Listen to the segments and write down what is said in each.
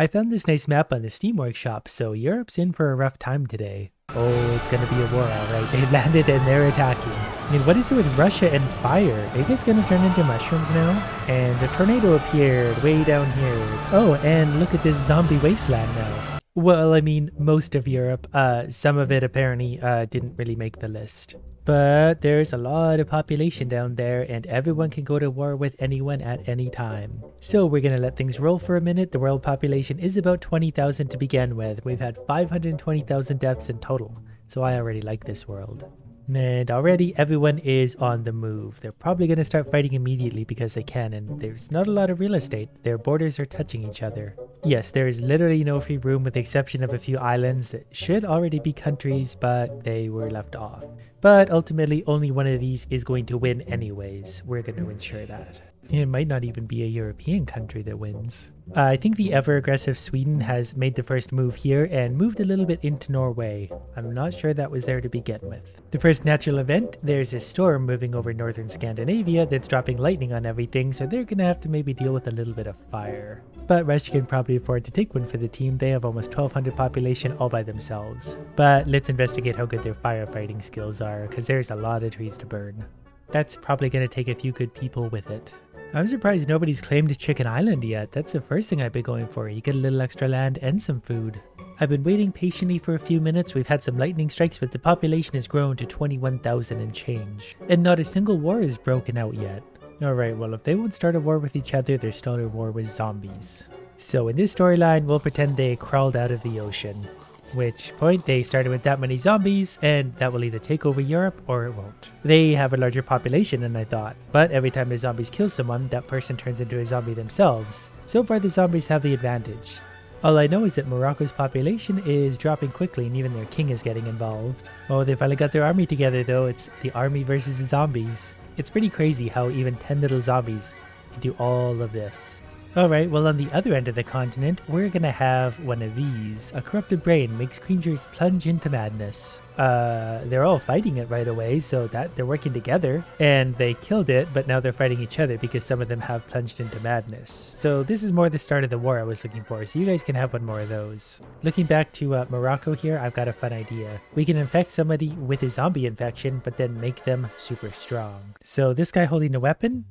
I found this nice map on the Steam Workshop, so Europe's in for a rough time today. Oh, it's gonna be a war, alright. They landed and they're attacking. I mean, what is it with Russia and fire? Maybe it's gonna turn into mushrooms now? And a tornado appeared way down here. Oh, and look at this zombie wasteland now. Well, I mean, most of Europe. Some of it apparently didn't really make the list. But there's a lot of population down there, and everyone can go to war with anyone at any time. So we're gonna let things roll for a minute. The world population is about 20,000 to begin with. We've had 520,000 deaths in total, so I already like this world. And already everyone is on the move. They're probably going to start fighting immediately because they can, and there's not a lot of real estate. Their borders are touching each other. Yes, there is literally no free room with the exception of a few islands that should already be countries, but they were left off. But ultimately, only one of these is going to win anyways. We're going to ensure that. It might not even be a European country that wins. I think the ever-aggressive Sweden has made the first move here and moved a little bit into Norway. I'm not sure that was there to begin with. The first natural event, there's a storm moving over northern Scandinavia that's dropping lightning on everything, so they're gonna have to maybe deal with a little bit of fire. But Russia can probably afford to take one for the team. They have almost 1,200 population all by themselves. But let's investigate how good their firefighting skills are, because there's a lot of trees to burn. That's probably gonna take a few good people with it. I'm surprised nobody's claimed Chicken Island yet. That's the first thing I've been going for. You get a little extra land and some food. I've been waiting patiently for a few minutes. We've had some lightning strikes, but the population has grown to 21,000 and change. And not a single war is broken out yet. Alright, well, if they won't start a war with each other, they're starting a war with zombies. So in this storyline, we'll pretend they crawled out of the ocean. Which point they started with that many zombies, and that will either take over Europe or it won't. They have a larger population than I thought, but every time the zombies kill someone, that person turns into a zombie themselves. So far the zombies have the advantage. All I know is that Morocco's population is dropping quickly and even their king is getting involved. Oh, they finally got their army together though. It's the army versus the zombies. It's pretty crazy how even 10 little zombies can do all of this. Alright, well on the other end of the continent, we're gonna have one of these. A corrupted brain makes creatures plunge into madness. They're all fighting it right away, so that they're working together. And they killed it, but now they're fighting each other because some of them have plunged into madness. So this is more the start of the war I was looking for, so you guys can have one more of those. Looking back to Morocco here, I've got a fun idea. We can infect somebody with a zombie infection, but then make them super strong. So this guy holding a weapon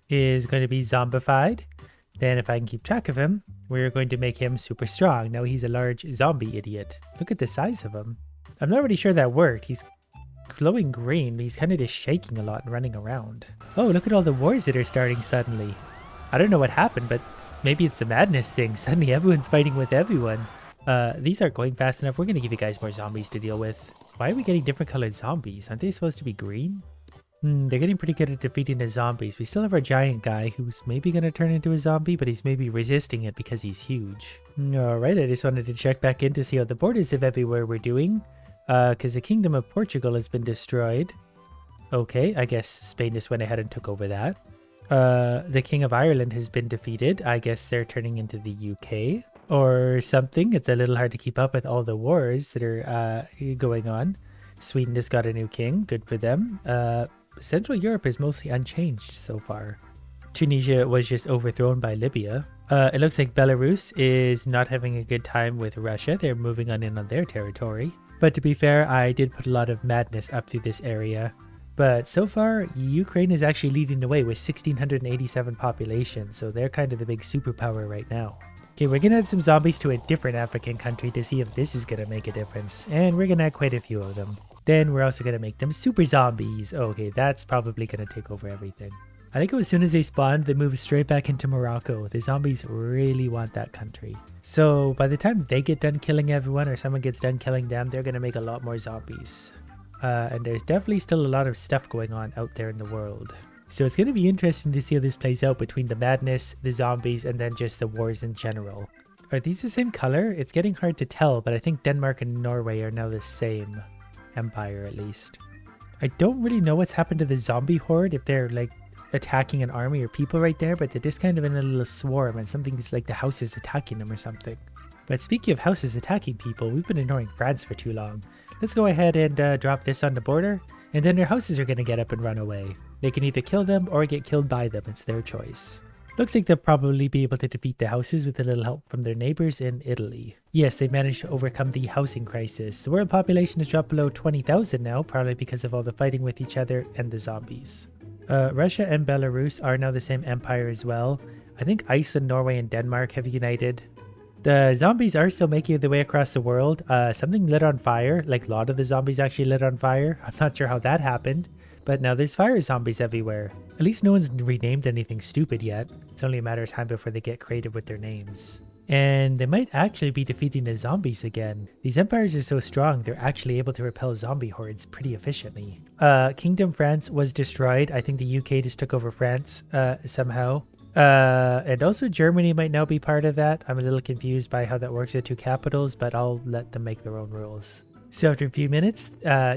is going to be zombified. Then if I can keep track of him, we're going to make him super strong. Now he's a large zombie idiot. Look at the size of him. I'm not really sure that worked. He's glowing green. He's kind of just shaking a lot and running around. Oh, look at all the wars that are starting suddenly. I don't know what happened, but maybe it's the madness thing. Suddenly everyone's fighting with everyone. These aren't going fast enough. We're going to give you guys more zombies to deal with. Why are we getting different colored zombies? Aren't they supposed to be green? They're getting pretty good at defeating the zombies. We still have our giant guy who's maybe going to turn into a zombie, but he's maybe resisting it because he's huge. Alright, I just wanted to check back in to see how the borders of everywhere we're doing. Because the Kingdom of Portugal has been destroyed. Okay, I guess Spain just went ahead and took over that. The King of Ireland has been defeated. I guess they're turning into the UK or something. It's a little hard to keep up with all the wars that are going on. Sweden just got a new king. Good for them. Central Europe is mostly unchanged so far. Tunisia was just overthrown by Libya. It looks like Belarus is not having a good time with Russia. They're moving on in on their territory. But to be fair, I did put a lot of madness up through this area. But so far, Ukraine is actually leading the way with 1,687 population, so they're kind of the big superpower right now. Okay, we're gonna add some zombies to a different African country to see if this is gonna make a difference. And we're gonna add quite a few of them. Then we're also gonna make them super zombies. Okay, that's probably gonna take over everything. I think as soon as they spawned, they moved straight back into Morocco. The zombies really want that country. So by the time they get done killing everyone or someone gets done killing them, they're gonna make a lot more zombies. And there's definitely still a lot of stuff going on out there in the world. So it's going to be interesting to see how this plays out between the madness, the zombies, and then just the wars in general. Are these the same color? It's getting hard to tell, but I think Denmark and Norway are now the same empire at least. I don't really know what's happened to the zombie horde, if they're like attacking an army or people right there, but they're just kind of in a little swarm and something's like the house is attacking them or something. But speaking of houses attacking people, we've been ignoring France for too long. Let's go ahead and drop this on the border, and then their houses are going to get up and run away. They can either kill them or get killed by them. It's their choice. Looks like they'll probably be able to defeat the houses with a little help from their neighbors in Italy. Yes, they managed to overcome the housing crisis. The world population has dropped below 20,000 now, probably because of all the fighting with each other and the zombies. Russia and Belarus are now the same empire as well. I think Iceland, Norway, and Denmark have united. The zombies are still making their way across the world. Something lit on fire, like a lot of the zombies actually lit on fire. I'm not sure how that happened, but now there's fire zombies everywhere. At least no one's renamed anything stupid yet. It's only a matter of time before they get creative with their names. And they might actually be defeating the zombies again. These empires are so strong, they're actually able to repel zombie hordes pretty efficiently. Kingdom France was destroyed. I think the UK just took over France somehow. And also Germany might now be part of that. I'm a little confused by how that works with two capitals, but I'll let them make their own rules. So after a few minutes,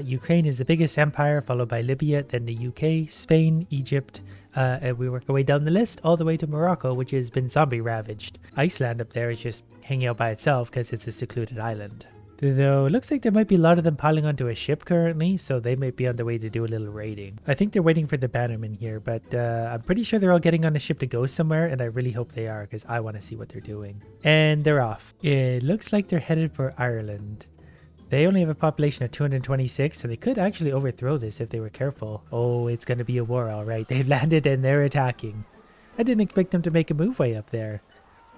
Ukraine is the biggest empire, followed by Libya, then the UK, Spain, Egypt, and we work our way down the list all the way to Morocco, which has been zombie ravaged. Iceland up there is just hanging out by itself because it's a secluded island. Though it looks like there might be a lot of them piling onto a ship currently, so they might be on their way to do a little raiding. I think they're waiting for the bannermen here, but I'm pretty sure they're all getting on a ship to go somewhere, and I really hope they are because I want to see what they're doing. And they're off. It looks like they're headed for Ireland. They only have a population of 226, so they could actually overthrow this if they were careful. Oh, it's going to be a war, all right. They've landed and they're attacking. I didn't expect them to make a move way up there.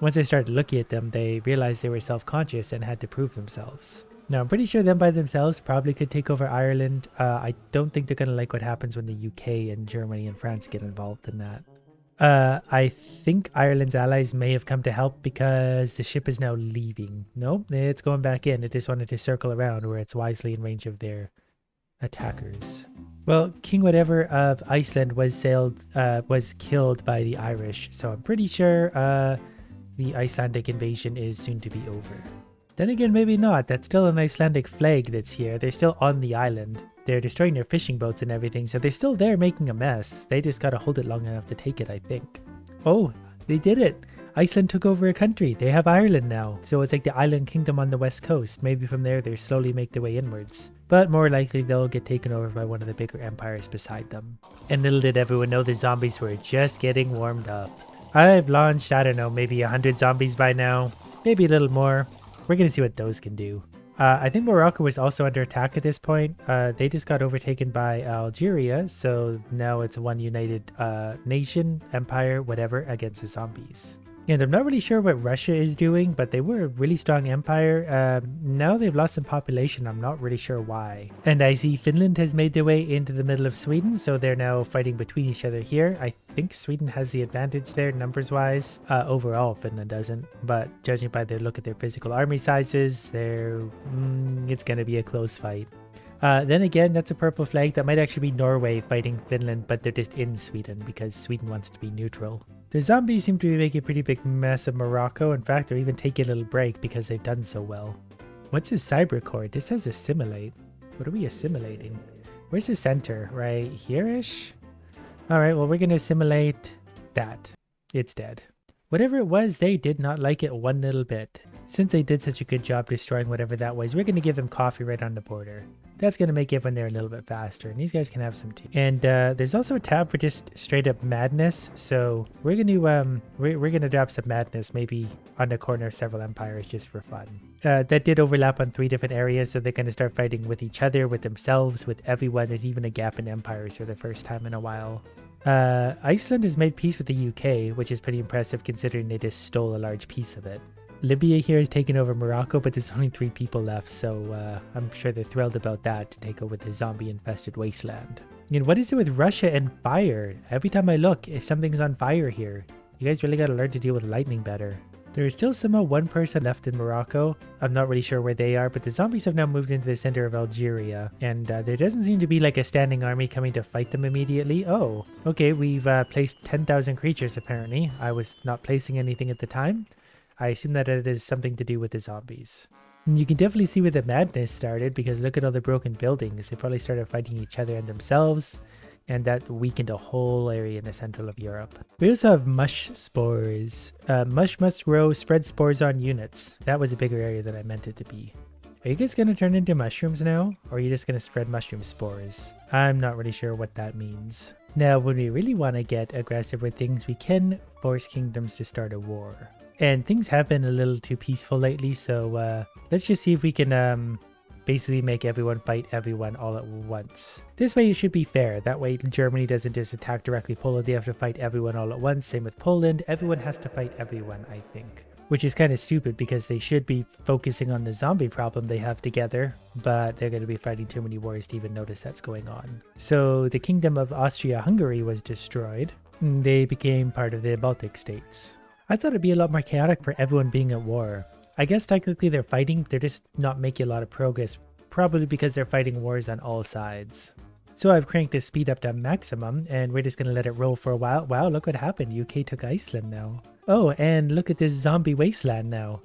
Once I started looking at them, they realized they were self-conscious and had to prove themselves. Now, I'm pretty sure them by themselves probably could take over Ireland. I don't think they're going to like what happens when the UK and Germany and France get involved in that. I think Ireland's allies may have come to help because the ship is now leaving. Nope, it's going back in. It just wanted to circle around where it's wisely in range of their attackers. Well, King Whatever of Iceland was killed by the Irish, so I'm pretty sure the Icelandic invasion is soon to be over. Then again, maybe not. That's still an Icelandic flag that's here. They're still on the island. They're destroying their fishing boats and everything, so they're still there making a mess. They just gotta hold it long enough to take it, I think. Oh, they did it! Iceland took over a country. They have Ireland now. So it's like the island kingdom on the west coast. Maybe from there they slowly make their way inwards. But more likely they'll get taken over by one of the bigger empires beside them. And little did everyone know the zombies were just getting warmed up. I've launched, I don't know, maybe 100 zombies by now. Maybe a little more. We're gonna see what those can do. I think Morocco was also under attack at this point. They just got overtaken by Algeria, so now it's one united nation, empire, whatever, against the zombies. And I'm not really sure what Russia is doing, but they were a really strong empire. Now they've lost some population. I'm not really sure why. And I see Finland has made their way into the middle of Sweden, so they're now fighting between each other here. I think Sweden has the advantage there numbers-wise. Overall, Finland doesn't. But judging by their look at their physical army sizes, it's going to be a close fight. Then again, that's a purple flag. That might actually be Norway fighting Finland, but they're just in Sweden because Sweden wants to be neutral. The zombies seem to be making a pretty big mess of Morocco. In fact, they're even taking a little break because they've done so well. What's his cyber core? This says assimilate. What are we assimilating? Where's the center? Right here-ish? Alright, well, we're going to assimilate that. It's dead. Whatever it was, they did not like it one little bit. Since they did such a good job destroying whatever that was, we're going to give them coffee right on the border. That's going to make everyone there a little bit faster, and these guys can have some tea. And there's also a tab for just straight up madness, so we're going to we're going to drop some madness maybe on the corner of several empires just for fun. That did overlap on 3 different areas, so they're going to start fighting with each other, with themselves, with everyone. There's even a gap in empires for the first time in a while. Iceland has made peace with the UK, which is pretty impressive considering they just stole a large piece of it. Libya here has taken over Morocco, but there's only 3 people left, so I'm sure they're thrilled about that to take over the zombie-infested wasteland. And what is it with Russia and fire? Every time I look, something's on fire here. You guys really gotta learn to deal with lightning better. There is still somehow 1 person left in Morocco. I'm not really sure where they are, but the zombies have now moved into the center of Algeria, and there doesn't seem to be like a standing army coming to fight them immediately. Oh, okay, we've placed 10,000 creatures apparently. I was not placing anything at the time. I assume that it is something to do with the zombies. And you can definitely see where the madness started because look at all the broken buildings. They probably started fighting each other and themselves, and that weakened a whole area in the central of Europe. We also have mush spores. Mush must grow, spread spores on units. That was a bigger area than I meant it to be. Are you guys going to turn into mushrooms now? Or are you just going to spread mushroom spores? I'm not really sure what that means. Now, when we really want to get aggressive with things, we can force kingdoms to start a war. And things have been a little too peaceful lately, so let's just see if we can basically make everyone fight everyone all at once. This way it should be fair. That way Germany doesn't just attack directly Poland, they have to fight everyone all at once. Same with Poland, everyone has to fight everyone, I think. Which is kind of stupid because they should be focusing on the zombie problem they have together, but they're going to be fighting too many wars to even notice that's going on. So the kingdom of Austria-Hungary was destroyed. They became part of the Baltic states. I thought it'd be a lot more chaotic for everyone being at war. I guess technically they're fighting, they're just not making a lot of progress, probably because they're fighting wars on all sides. So I've cranked the speed up to maximum, and we're just going to let it roll for a while. Wow, look what happened. UK took Iceland now. Oh, and look at this zombie wasteland now.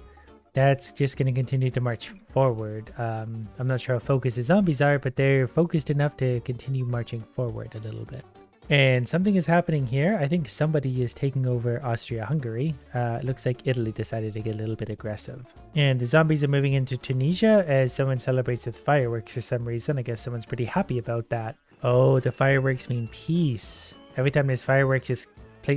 That's just going to continue to march forward. I'm not sure how focused the zombies are, but they're focused enough to continue marching forward a little bit. And something is happening here. I think somebody is taking over Austria-Hungary. It looks like Italy decided to get a little bit aggressive. And the zombies are moving into Tunisia as someone celebrates with fireworks for some reason. I guess someone's pretty happy about that. Oh, the fireworks mean peace. Every time there's fireworks, it's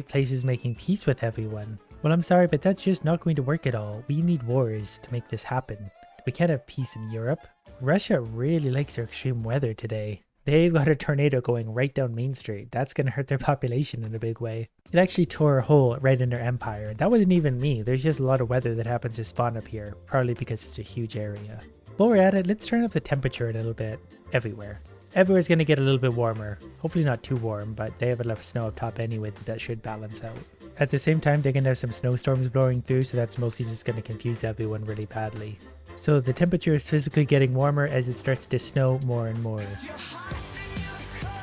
places making peace with everyone. Well, I'm sorry, but that's just not going to work at all. We need wars to make this happen. We can't have peace in Europe. Russia really likes their extreme weather today. They've got a tornado going right down Main Street. That's going to hurt their population in a big way. It actually tore a hole right in their empire. That wasn't even me. There's just a lot of weather that happens to spawn up here, probably because it's a huge area. While we're at it, let's turn up the temperature a little bit everywhere. Everywhere's going to get a little bit warmer. Hopefully not too warm, but they have enough snow up top anyway that should balance out. At the same time, they're going to have some snowstorms blowing through, so that's mostly just going to confuse everyone really badly. So the temperature is physically getting warmer as it starts to snow more and more.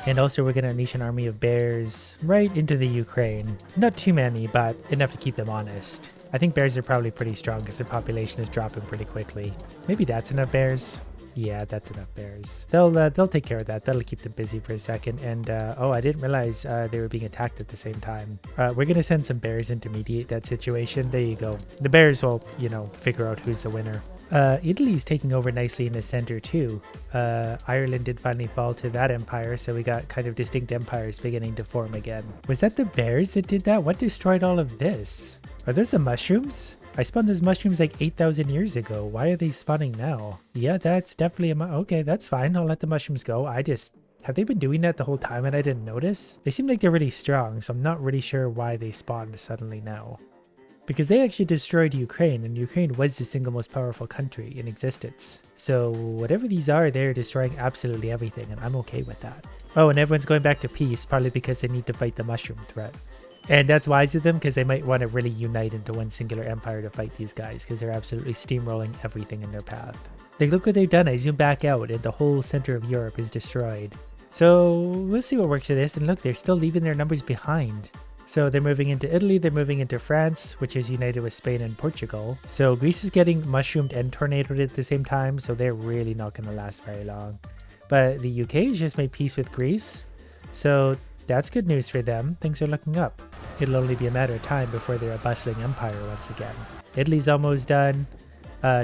And also we're going to unleash an army of bears right into the Ukraine. Not too many, but enough to keep them honest. I think bears are probably pretty strong because their population is dropping pretty quickly. Maybe that's enough bears. Yeah, that's enough bears. They'll take care of that. That'll keep them busy for a second. And oh, I didn't realize they were being attacked at the same time. We're gonna send some bears in to mediate that situation. There you go. The bears will, you know, figure out who's the winner. Italy's taking over nicely in the center too. Ireland did finally fall to that empire, so we got kind of distinct empires beginning to form again. Was that the bears that did that? What destroyed all of this? Are those the mushrooms? I spawned those mushrooms like 8,000 years ago. Why are they spawning now? Yeah, that's definitely okay, that's fine. I'll let the mushrooms go. Have they been doing that the whole time and I didn't notice? They seem like they're really strong, so I'm not really sure why they spawned suddenly now. Because they actually destroyed Ukraine, and Ukraine was the single most powerful country in existence. So whatever these are, they're destroying absolutely everything, and I'm okay with that. Oh, and everyone's going back to peace, partly because they need to fight the mushroom threat. And that's wise of them because they might want to really unite into one singular empire to fight these guys because they're absolutely steamrolling everything in their path. Like, look what they've done. I zoom back out and the whole center of Europe is destroyed. So we'll see what works for this. And look, they're still leaving their numbers behind. So they're moving into Italy, they're moving into France, which is united with Spain and Portugal. So Greece is getting mushroomed and tornadoed at the same time, so they're really not going to last very long. But the UK has just made peace with Greece, so that's good news for them. Things are looking up. It'll only be a matter of time before they're a bustling empire once again. Italy's almost done.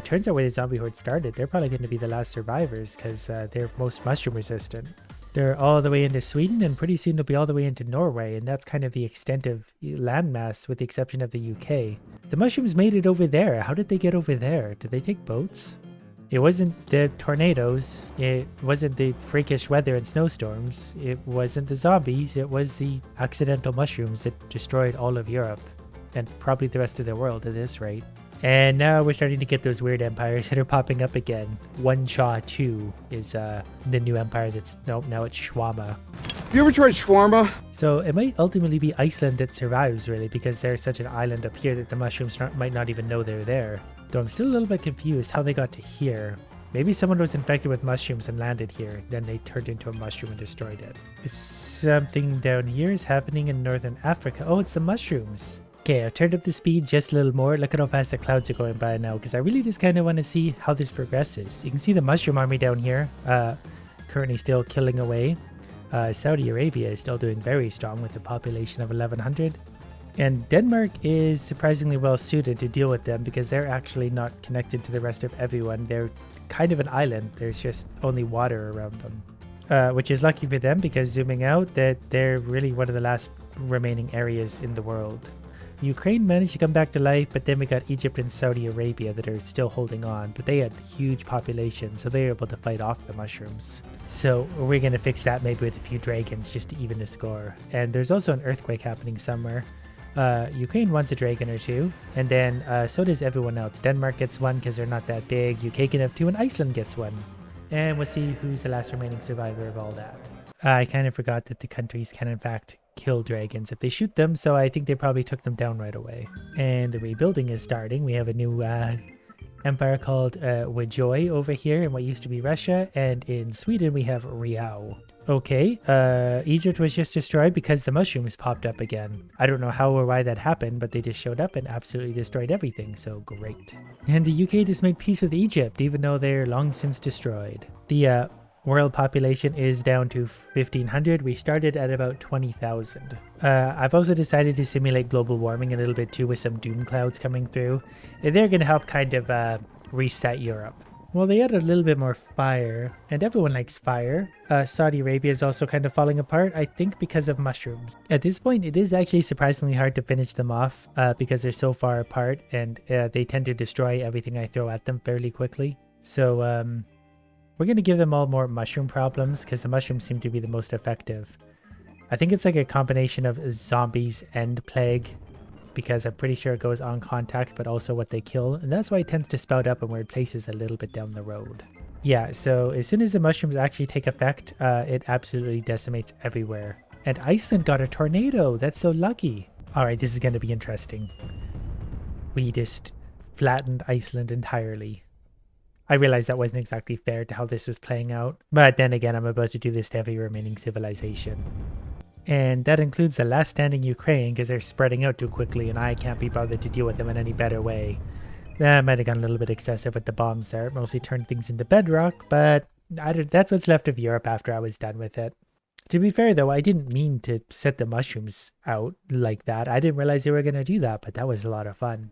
Turns out where the zombie horde started, they're probably going to be the last survivors because they're most mushroom resistant. They're all the way into Sweden, and pretty soon they'll be all the way into Norway, and that's kind of the extent of landmass with the exception of the UK. The mushrooms made it over there. How did they get over there? Did they take boats? It wasn't the tornadoes, it wasn't the freakish weather and snowstorms, it wasn't the zombies, it was the accidental mushrooms that destroyed all of Europe, and probably the rest of the world at this rate. And now we're starting to get those weird empires that are popping up again. One Cha 2 is the new empire that's, nope, now it's Shawarma. You ever tried shawarma? So it might ultimately be Iceland that survives, really, because there's such an island up here that the mushrooms might not even know they're there. Though I'm still a little bit confused how they got to here. Maybe someone was infected with mushrooms and landed here, then they turned into a mushroom and destroyed it. Something down here is happening in northern Africa. Oh, it's the mushrooms. Okay, I've turned up the speed just a little more. Look at how fast the clouds are going by now, because I really just kind of want to see how this progresses. You can see the mushroom army down here, currently still killing away. Saudi Arabia is still doing very strong with a population of 1,100. And Denmark is surprisingly well suited to deal with them because they're actually not connected to the rest of everyone. They're kind of an island. There's just only water around them. which is lucky for them because zooming out, that they're really one of the last remaining areas in the world. Ukraine managed to come back to life, but then we got Egypt and Saudi Arabia that are still holding on, but they had huge populations, so they were able to fight off the mushrooms. So we're going to fix that maybe with a few dragons just to even the score. And there's also an earthquake happening somewhere. Ukraine wants a dragon or two, and then so does everyone else. Denmark gets one because they're not that big, UK can have two, and Iceland gets one. And we'll see who's the last remaining survivor of all that. I kind of forgot that the countries can in fact kill dragons if they shoot them, so I think they probably took them down right away. And the rebuilding is starting. We have a new empire called Wajoy over here in what used to be Russia, and in Sweden we have Riau. Okay, Egypt was just destroyed because the mushrooms popped up again. I don't know how or why that happened, but they just showed up and absolutely destroyed everything, so great. And the UK just made peace with Egypt, even though they're long since destroyed. The world population is down to 1,500. We started at about 20,000. I've also decided to simulate global warming a little bit too with some doom clouds coming through. They're going to help kind of reset Europe. Well, they added a little bit more fire, and everyone likes fire. Saudi Arabia is also kind of falling apart, I think because of mushrooms. At this point, it is actually surprisingly hard to finish them off because they're so far apart, and they tend to destroy everything I throw at them fairly quickly. So, we're going to give them all more mushroom problems because the mushrooms seem to be the most effective. I think it's like a combination of zombies and plague because I'm pretty sure it goes on contact, but also what they kill. And that's why it tends to spout up in weird places a little bit down the road. Yeah, so as soon as the mushrooms actually take effect, it absolutely decimates everywhere. And Iceland got a tornado. That's so lucky. All right, this is going to be interesting. We just flattened Iceland entirely. I realized that wasn't exactly fair to how this was playing out, but then again, I'm about to do this to every remaining civilization. And that includes the last standing Ukraine because they're spreading out too quickly and I can't be bothered to deal with them in any better way. That might have gone a little bit excessive with the bombs there. It mostly turned things into bedrock, but that's what's left of Europe after I was done with it. To be fair though, I didn't mean to set the mushrooms out like that. I didn't realize they were going to do that, but that was a lot of fun.